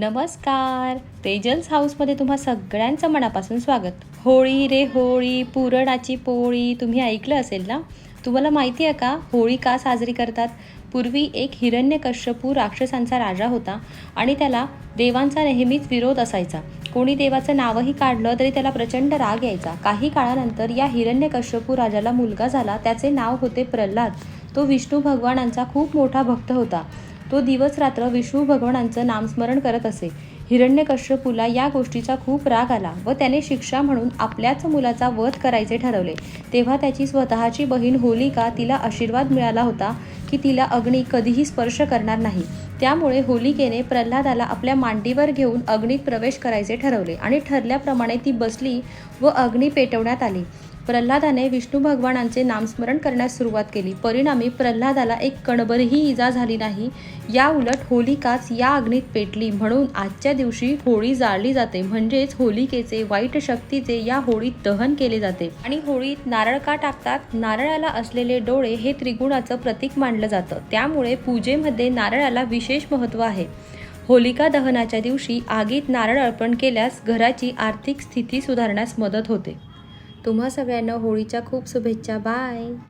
नमस्कार. तेजल्स हाऊसमध्ये तुम्हा सगळ्यांचं मनापासून स्वागत. होळी रे होळी, पुरणाची पोळी तुम्ही ऐकलं असेल ना? तुम्हाला माहिती आहे का होळी का साजरी करतात? पूर्वी एक हिरण्यकश्यपू राक्षसांचा राजा होता आणि त्याला देवांचा नेहमीच विरोध असायचा. कोणी देवाचं नावही काढलं तरी त्याला प्रचंड राग यायचा. काही काळानंतर या हिरण्यकश्यपू राजाला मुलगा झाला. त्याचे नाव होते प्रल्हाद. तो विष्णू भगवानांचा खूप मोठा भक्त होता. तो दिवस रात्र विष्णू भगवानांचं नामस्मरण करत असे. हिरण्यकश्यपूला या गोष्टीचा खूप राग आला व त्याने शिक्षा म्हणून आपल्याच मुलाचा वध करायचे ठरवले. तेव्हा त्याची स्वतःची बहीण होलिका तिला आशीर्वाद मिळाला होता की तिला अग्नी कधीही स्पर्श करणार नाही. त्यामुळे होलिकेने प्रल्हादाला आपल्या मांडीवर घेऊन अग्नीत प्रवेश करायचे ठरवले आणि ठरल्याप्रमाणे ती बसली व अग्नी पेटवण्यात आली. प्रल्हादाने विष्णू भगवानांचे नामस्मरण करण्यास सुरुवात केली. परिणामी प्रल्हादाला एक कणभरही इजा झाली नाही. या उलट होलिकाच या अग्नीत पेटली. म्हणून आजच्या दिवशी होळी जाळली जाते. म्हणजेच होलिकेचे वाईट शक्तीचे या होळीत दहन केले जाते. आणि होळीत नारळ का टाकतात? नारळाला असलेले डोळे हे त्रिगुणाचं प्रतीक मानलं जातं. त्यामुळे पूजेमध्ये नारळाला विशेष महत्त्व आहे. होलिका दहनाच्या दिवशी आगीत नारळ अर्पण केल्यास घराची आर्थिक स्थिती सुधारण्यास मदत होते. तुम्हा सगळ्यांना होळीच्या खूप शुभेच्छा. बाय.